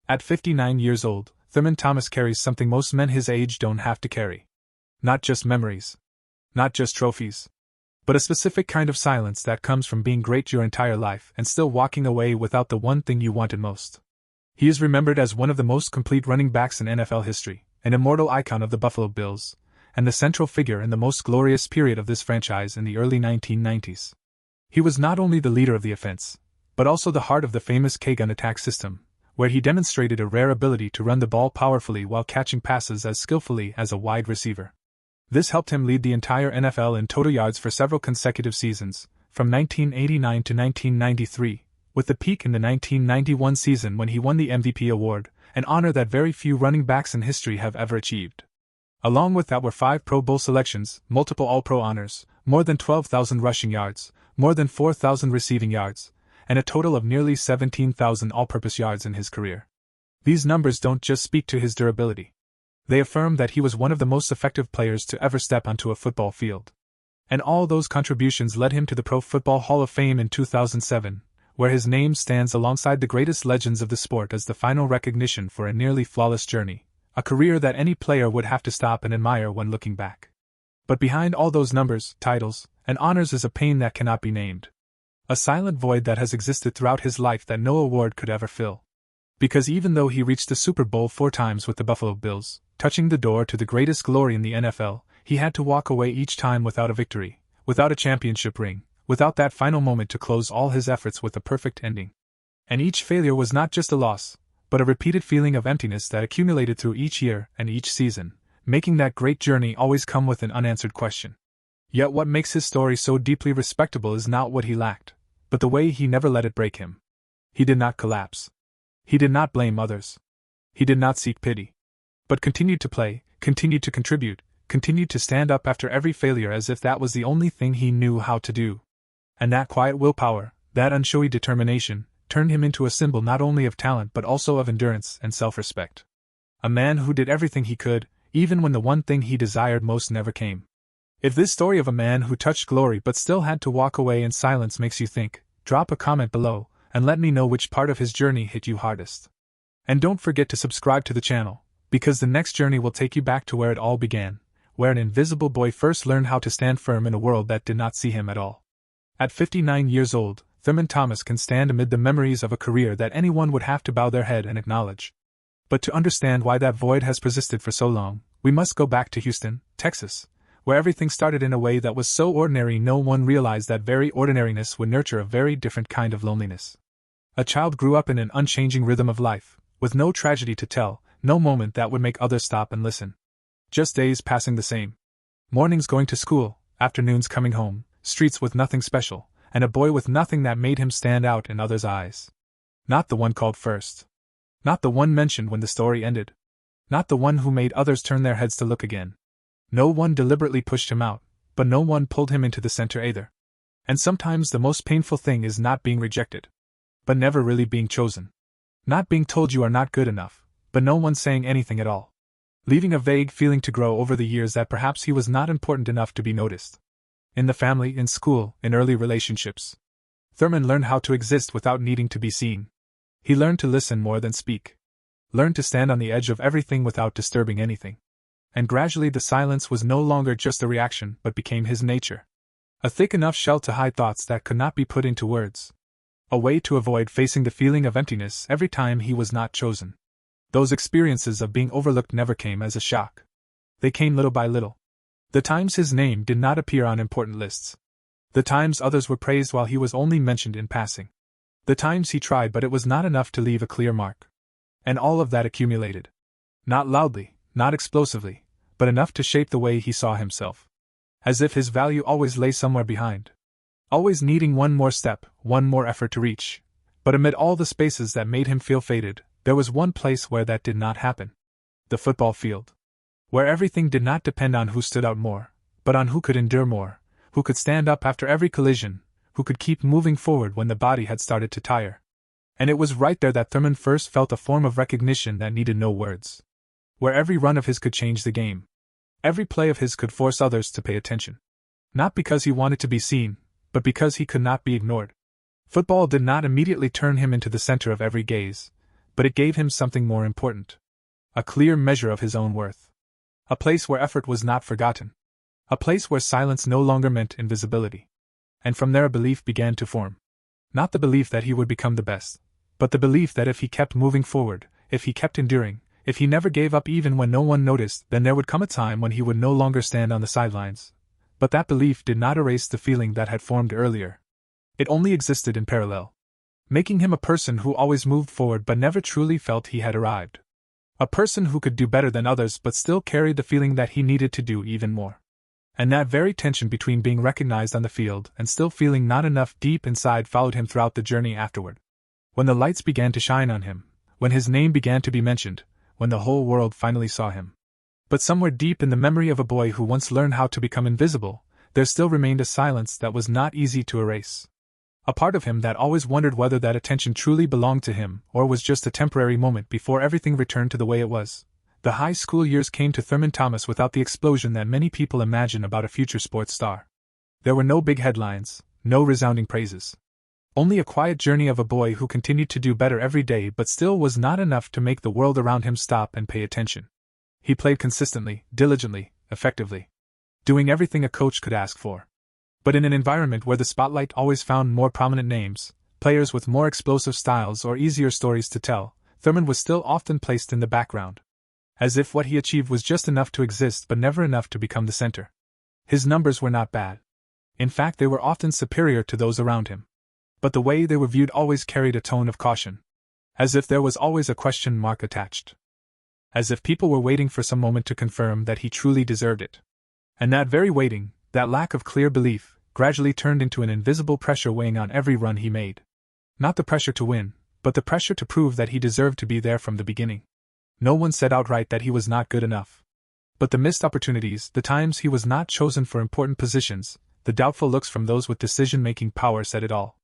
At 59 years old, Thurman Thomas carries something most men his age don't have to carry. Not just memories. Not just trophies. But a specific kind of silence that comes from being great your entire life and still walking away without the one thing you wanted most. He is remembered as one of the most complete running backs in NFL history, an immortal icon of the Buffalo Bills, and the central figure in the most glorious period of this franchise in the early 1990s. He was not only the leader of the offense, but also the heart of the famous K-gun attack system, where he demonstrated a rare ability to run the ball powerfully while catching passes as skillfully as a wide receiver. This helped him lead the entire NFL in total yards for several consecutive seasons, from 1989 to 1993, with the peak in the 1991 season when he won the MVP award, an honor that very few running backs in history have ever achieved. Along with that were 5 Pro Bowl selections, multiple All-Pro honors, more than 12,000 rushing yards, more than 4,000 receiving yards, and a total of nearly 17,000 all-purpose yards in his career. These numbers don't just speak to his durability. They affirm that he was one of the most effective players to ever step onto a football field. And all those contributions led him to the Pro Football Hall of Fame in 2007, where his name stands alongside the greatest legends of the sport as the final recognition for a nearly flawless journey, a career that any player would have to stop and admire when looking back. But behind all those numbers, titles, and honors is a pain that cannot be named. A silent void that has existed throughout his life that no award could ever fill. Because even though he reached the Super Bowl 4 times with the Buffalo Bills, touching the door to the greatest glory in the NFL, he had to walk away each time without a victory, without a championship ring, without that final moment to close all his efforts with a perfect ending. And each failure was not just a loss, but a repeated feeling of emptiness that accumulated through each year and each season, making that great journey always come with an unanswered question. Yet what makes his story so deeply respectable is not what he lacked, but the way he never let it break him. He did not collapse. He did not blame others. He did not seek pity. But continued to play, continued to contribute, continued to stand up after every failure as if that was the only thing he knew how to do. And that quiet willpower, that unshowy determination, turned him into a symbol not only of talent but also of endurance and self-respect. A man who did everything he could, even when the one thing he desired most never came. If this story of a man who touched glory but still had to walk away in silence makes you think, drop a comment below, and let me know which part of his journey hit you hardest. And don't forget to subscribe to the channel, because the next journey will take you back to where it all began, where an invisible boy first learned how to stand firm in a world that did not see him at all. At 59 years old, Thurman Thomas can stand amid the memories of a career that anyone would have to bow their head and acknowledge. But to understand why that void has persisted for so long, we must go back to Houston, Texas, where everything started in a way that was so ordinary no one realized that very ordinariness would nurture a very different kind of loneliness. A child grew up in an unchanging rhythm of life, with no tragedy to tell, no moment that would make others stop and listen. Just days passing the same. Mornings going to school, afternoons coming home, streets with nothing special, and a boy with nothing that made him stand out in others' eyes. Not the one called first. Not the one mentioned when the story ended. Not the one who made others turn their heads to look again. No one deliberately pushed him out, but no one pulled him into the center either. And sometimes the most painful thing is not being rejected, but never really being chosen. Not being told you are not good enough, but no one saying anything at all. Leaving a vague feeling to grow over the years that perhaps he was not important enough to be noticed. In the family, in school, in early relationships. Thurman learned how to exist without needing to be seen. He learned to listen more than speak. Learned to stand on the edge of everything without disturbing anything. And gradually the silence was no longer just a reaction but became his nature. A thick enough shell to hide thoughts that could not be put into words. A way to avoid facing the feeling of emptiness every time he was not chosen. Those experiences of being overlooked never came as a shock. They came little by little. The times his name did not appear on important lists. The times others were praised while he was only mentioned in passing. The times he tried but it was not enough to leave a clear mark. And all of that accumulated. Not loudly, not explosively, but enough to shape the way he saw himself. As if his value always lay somewhere behind. Always needing one more step, one more effort to reach. But amid all the spaces that made him feel faded, there was one place where that did not happen. The football field. Where everything did not depend on who stood out more, but on who could endure more, who could stand up after every collision, who could keep moving forward when the body had started to tire. And it was right there that Thurman first felt a form of recognition that needed no words. Where every run of his could change the game. Every play of his could force others to pay attention. Not because he wanted to be seen, but because he could not be ignored. Football did not immediately turn him into the center of every gaze, But it gave him something more important. A clear measure of his own worth. A place where effort was not forgotten. A place where silence no longer meant invisibility. And from there a belief began to form. Not the belief that he would become the best, but the belief that if he kept moving forward, if he kept enduring, if he never gave up even when no one noticed, then there would come a time when he would no longer stand on the sidelines. But that belief did not erase the feeling that had formed earlier. It only existed in parallel, making him a person who always moved forward but never truly felt he had arrived. A person who could do better than others but still carried the feeling that he needed to do even more. And that very tension between being recognized on the field and still feeling not enough deep inside followed him throughout the journey afterward. When the lights began to shine on him, when his name began to be mentioned, when the whole world finally saw him. But somewhere deep in the memory of a boy who once learned how to become invisible, there still remained a silence that was not easy to erase. A part of him that always wondered whether that attention truly belonged to him or was just a temporary moment before everything returned to the way it was. The high school years came to Thurman Thomas without the explosion that many people imagine about a future sports star. There were no big headlines, no resounding praises. Only a quiet journey of a boy who continued to do better every day but still was not enough to make the world around him stop and pay attention. He played consistently, diligently, effectively, doing everything a coach could ask for. But in an environment where the spotlight always found more prominent names, players with more explosive styles or easier stories to tell, Thurman was still often placed in the background. As if what he achieved was just enough to exist but never enough to become the center. His numbers were not bad. In fact, they were often superior to those around him. But the way they were viewed always carried a tone of caution. As if there was always a question mark attached. As if people were waiting for some moment to confirm that he truly deserved it. And that very waiting, that lack of clear belief, gradually turned into an invisible pressure weighing on every run he made. Not the pressure to win, but the pressure to prove that he deserved to be there from the beginning. No one said outright that he was not good enough. But the missed opportunities, the times he was not chosen for important positions, the doubtful looks from those with decision-making power said it all.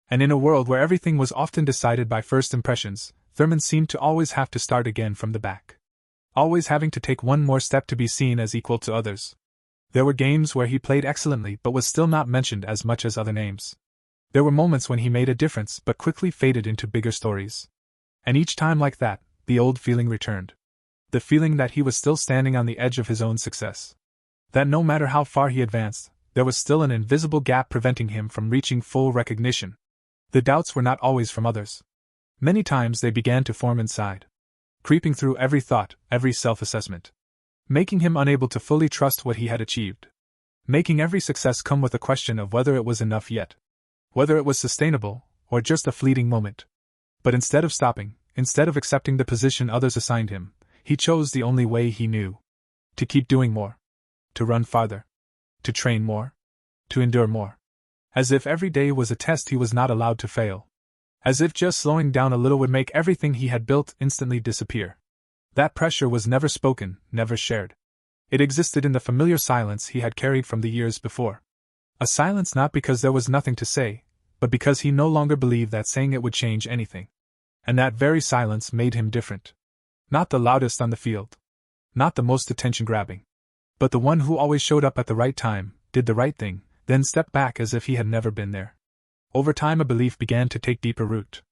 And in a world where everything was often decided by first impressions, Thurman seemed to always have to start again from the back. Always having to take one more step to be seen as equal to others. There were games where he played excellently but was still not mentioned as much as other names. There were moments when he made a difference but quickly faded into bigger stories. And each time like that, the old feeling returned. The feeling that he was still standing on the edge of his own success. That no matter how far he advanced, there was still an invisible gap preventing him from reaching full recognition. The doubts were not always from others. Many times they began to form inside. Creeping through every thought, every self-assessment. Making him unable to fully trust what he had achieved. Making every success come with a question of whether it was enough yet. Whether it was sustainable, or just a fleeting moment. But instead of stopping, instead of accepting the position others assigned him, he chose the only way he knew. To keep doing more. To run farther. To train more. To endure more. As if every day was a test he was not allowed to fail. As if just slowing down a little would make everything he had built instantly disappear. That pressure was never spoken, never shared. It existed in the familiar silence he had carried from the years before. A silence not because there was nothing to say, but because he no longer believed that saying it would change anything. And that very silence made him different. Not the loudest on the field. Not the most attention-grabbing. But the one who always showed up at the right time, did the right thing, then stepped back as if he had never been there. Over time a belief began to take deeper root.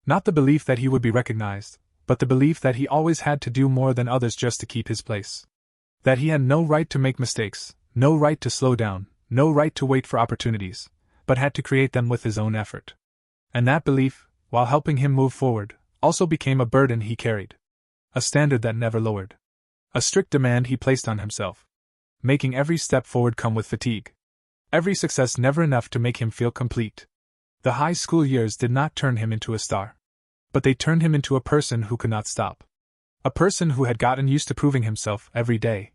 Not the belief that he would be recognized, but the belief that he always had to do more than others just to keep his place. That he had no right to make mistakes, no right to slow down, no right to wait for opportunities, but had to create them with his own effort. And that belief, while helping him move forward, also became a burden he carried. A standard that never lowered. A strict demand he placed on himself. Making every step forward come with fatigue. Every success never enough to make him feel complete. The high school years did not turn him into a star. But they turned him into a person who could not stop. A person who had gotten used to proving himself every day.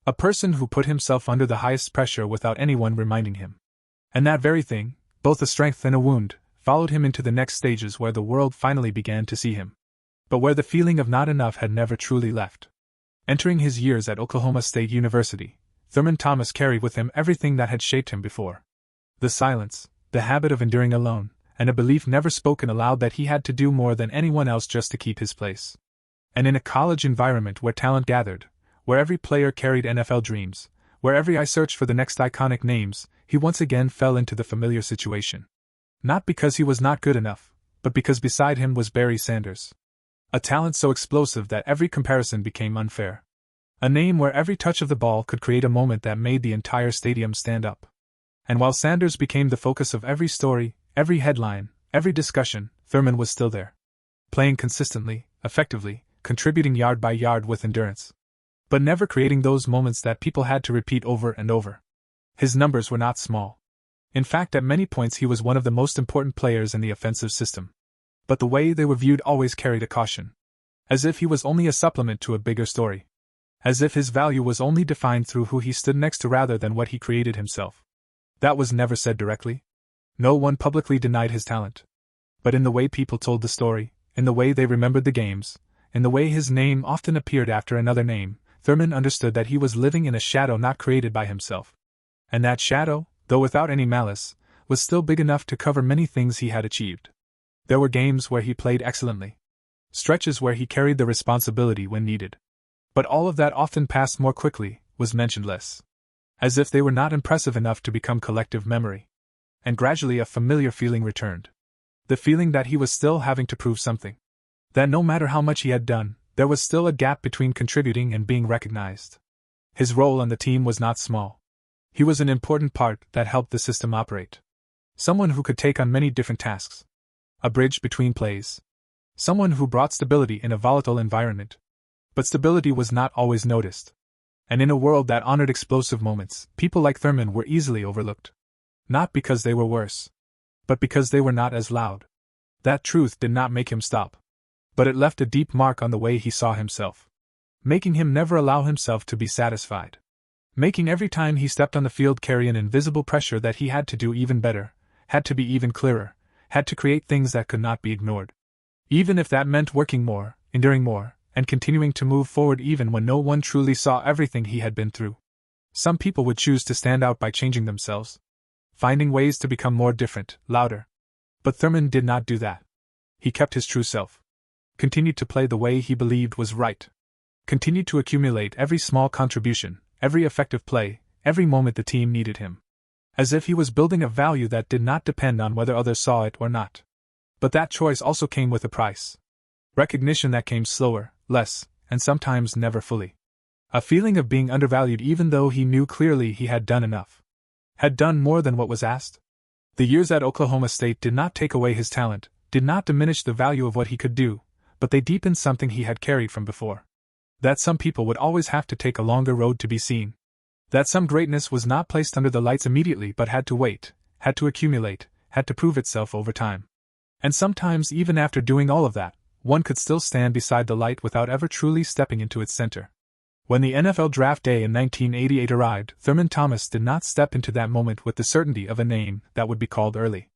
A person who put himself under the highest pressure without anyone reminding him. And that very thing, both a strength and a wound, followed him into the next stages where the world finally began to see him. But where the feeling of not enough had never truly left. Entering his years at Oklahoma State University, Thurman Thomas carried with him everything that had shaped him before. The silence, the habit of enduring alone, and a belief never spoken aloud that he had to do more than anyone else just to keep his place. And in a college environment where talent gathered, where every player carried NFL dreams, where every eye searched for the next iconic names, he once again fell into the familiar situation. Not because he was not good enough, but because beside him was Barry Sanders. A talent so explosive that every comparison became unfair. A name where every touch of the ball could create a moment that made the entire stadium stand up. And while Sanders became the focus of every story, every headline, every discussion, Thurman was still there. Playing consistently, effectively, contributing yard by yard with endurance. But never creating those moments that people had to repeat over and over. His numbers were not small. In fact, at many points he was one of the most important players in the offensive system. But the way they were viewed always carried a caution. As if he was only a supplement to a bigger story. As if his value was only defined through who he stood next to rather than what he created himself. That was never said directly. No one publicly denied his talent. But in the way people told the story, in the way they remembered the games, in the way his name often appeared after another name, Thurman understood that he was living in a shadow not created by himself. And that shadow, though without any malice, was still big enough to cover many things he had achieved. There were games where he played excellently. Stretches where he carried the responsibility when needed. But all of that often passed more quickly, was mentioned less. As if they were not impressive enough to become collective memory. And gradually a familiar feeling returned. The feeling that he was still having to prove something. That no matter how much he had done, there was still a gap between contributing and being recognized. His role on the team was not small. He was an important part that helped the system operate. Someone who could take on many different tasks. A bridge between plays. Someone who brought stability in a volatile environment. But stability was not always noticed. And in a world that honored explosive moments, people like Thurman were easily overlooked. Not because they were worse, but because they were not as loud. That truth did not make him stop. But it left a deep mark on the way he saw himself. Making him never allow himself to be satisfied. Making every time he stepped on the field carry an invisible pressure that he had to do even better, had to be even clearer, had to create things that could not be ignored. Even if that meant working more, enduring more, and continuing to move forward even when no one truly saw everything he had been through. Some people would choose to stand out by changing themselves. Finding ways to become more different, louder. But Thurman did not do that. He kept his true self. Continued to play the way he believed was right. Continued to accumulate every small contribution, every effective play, every moment the team needed him. As if he was building a value that did not depend on whether others saw it or not. But that choice also came with a price. Recognition that came slower, less, and sometimes never fully. A feeling of being undervalued even though he knew clearly he had done enough. Had done more than what was asked. The years at Oklahoma State did not take away his talent, did not diminish the value of what he could do, but they deepened something he had carried from before. That some people would always have to take a longer road to be seen. That some greatness was not placed under the lights immediately but had to wait, had to accumulate, had to prove itself over time. And sometimes even after doing all of that, one could still stand beside the light without ever truly stepping into its center. When the NFL draft day in 1988 arrived, Thurman Thomas did not step into that moment with the certainty of a name that would be called early.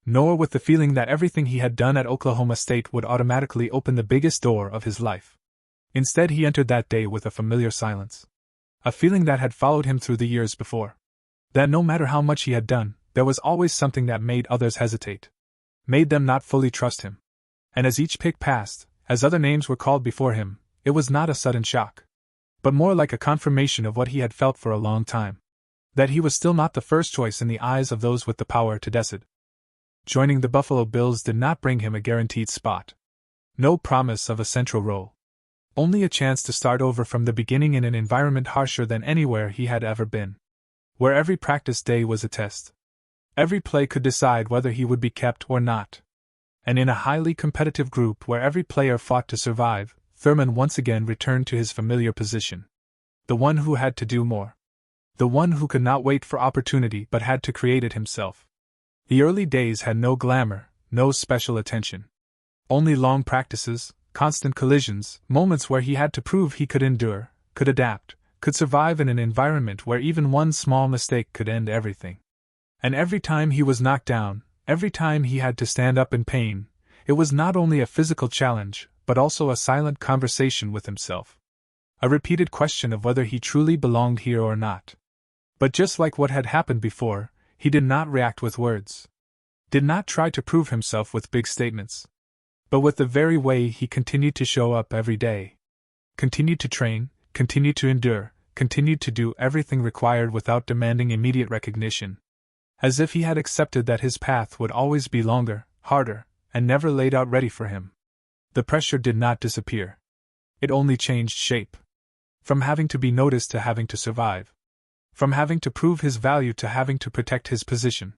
Nor with the feeling that everything he had done at Oklahoma State would automatically open the biggest door of his life. Instead, he entered that day with a familiar silence. A feeling that had followed him through the years before. That no matter how much he had done, there was always something that made others hesitate. Made them not fully trust him. And as each pick passed, as other names were called before him, it was not a sudden shock. But more like a confirmation of what he had felt for a long time. That he was still not the first choice in the eyes of those with the power to decide. Joining the Buffalo Bills did not bring him a guaranteed spot. No promise of a central role. Only a chance to start over from the beginning in an environment harsher than anywhere he had ever been. Where every practice day was a test. Every play could decide whether he would be kept or not. And in a highly competitive group where every player fought to survive, Thurman once again returned to his familiar position. The one who had to do more. The one who could not wait for opportunity but had to create it himself. The early days had no glamour, no special attention. Only long practices, constant collisions, moments where he had to prove he could endure, could adapt, could survive in an environment where even one small mistake could end everything. And every time he was knocked down, every time he had to stand up in pain, it was not only a physical challenge, but also a silent conversation with himself. A repeated question of whether he truly belonged here or not. But just like what had happened before, he did not react with words. Did not try to prove himself with big statements. But with the very way he continued to show up every day. Continued to train, continued to endure, continued to do everything required without demanding immediate recognition. As if he had accepted that his path would always be longer, harder, and never laid out ready for him. The pressure did not disappear. It only changed shape. From having to be noticed to having to survive. From having to prove his value to having to protect his position.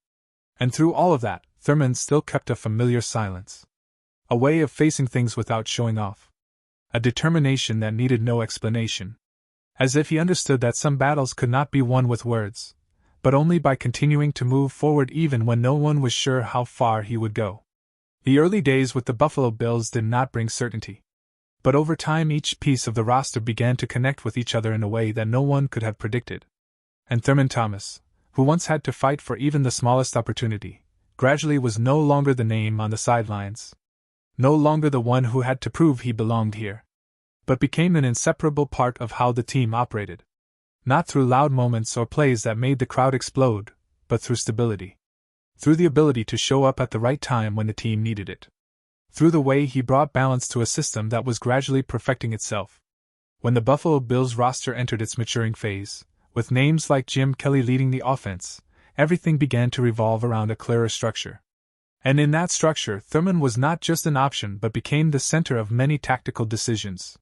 And through all of that, Thurman still kept a familiar silence. A way of facing things without showing off. A determination that needed no explanation. As if he understood that some battles could not be won with words, but only by continuing to move forward even when no one was sure how far he would go. The early days with the Buffalo Bills did not bring certainty. But over time each piece of the roster began to connect with each other in a way that no one could have predicted. And Thurman Thomas, who once had to fight for even the smallest opportunity, gradually was no longer the name on the sidelines. No longer the one who had to prove he belonged here. But became an inseparable part of how the team operated. Not through loud moments or plays that made the crowd explode, but through stability. Through the ability to show up at the right time when the team needed it. Through the way he brought balance to a system that was gradually perfecting itself. When the Buffalo Bills roster entered its maturing phase, with names like Jim Kelly leading the offense, everything began to revolve around a clearer structure. And in that structure, Thurman was not just an option but became the center of many tactical decisions.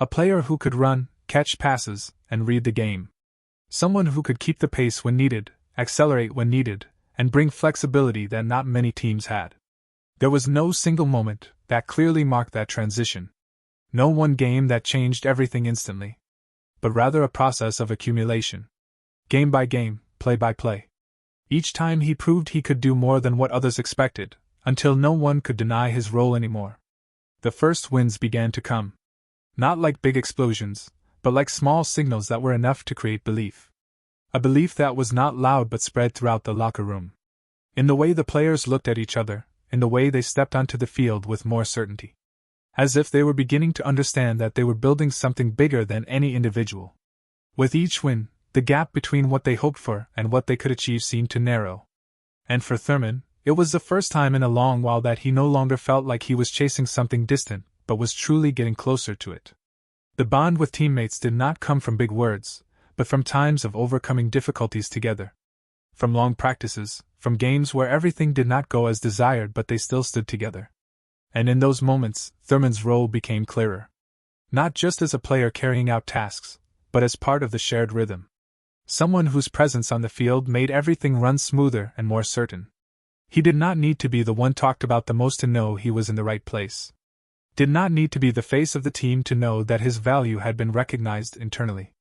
A player who could run, catch passes, and read the game. Someone who could keep the pace when needed, accelerate when needed, and bring flexibility that not many teams had. There was no single moment that clearly marked that transition. No one game that changed everything instantly. But rather a process of accumulation. Game by game, play by play. Each time he proved he could do more than what others expected, until no one could deny his role anymore. The first wins began to come. Not like big explosions, but like small signals that were enough to create belief. A belief that was not loud but spread throughout the locker room. In the way the players looked at each other, in the way they stepped onto the field with more certainty. As if they were beginning to understand that they were building something bigger than any individual. With each win, the gap between what they hoped for and what they could achieve seemed to narrow. And for Thurman, it was the first time in a long while that he no longer felt like he was chasing something distant, but was truly getting closer to it. The bond with teammates did not come from big words, but from times of overcoming difficulties together. From long practices, from games where everything did not go as desired but they still stood together. And in those moments, Thurman's role became clearer. Not just as a player carrying out tasks, but as part of the shared rhythm. Someone whose presence on the field made everything run smoother and more certain. He did not need to be the one talked about the most to know he was in the right place. Did not need to be the face of the team to know that his value had been recognized internally.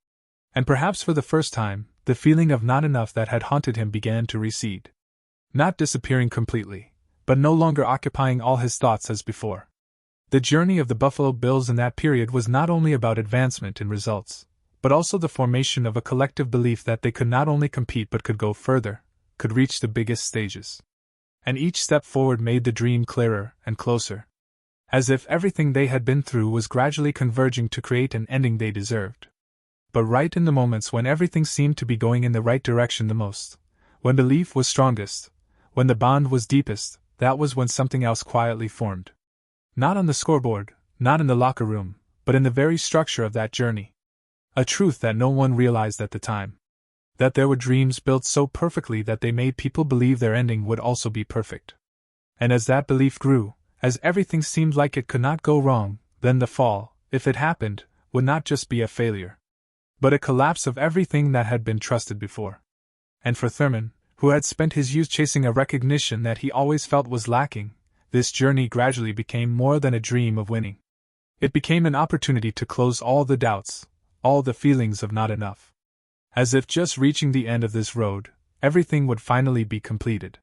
And perhaps for the first time, the feeling of not enough that had haunted him began to recede. Not disappearing completely, but no longer occupying all his thoughts as before. The journey of the Buffalo Bills in that period was not only about advancement in results, but also the formation of a collective belief that they could not only compete but could go further, could reach the biggest stages. And each step forward made the dream clearer and closer. As if everything they had been through was gradually converging to create an ending they deserved. But right in the moments when everything seemed to be going in the right direction the most, when belief was strongest, when the bond was deepest, that was when something else quietly formed. Not on the scoreboard, not in the locker room, but in the very structure of that journey. A truth that no one realized at the time. That there were dreams built so perfectly that they made people believe their ending would also be perfect. And as that belief grew, as everything seemed like it could not go wrong, then the fall, if it happened, would not just be a failure, but a collapse of everything that had been trusted before. And for Thurman, who had spent his youth chasing a recognition that he always felt was lacking, this journey gradually became more than a dream of winning. It became an opportunity to close all the doubts, all the feelings of not enough. As if just reaching the end of this road, everything would finally be completed.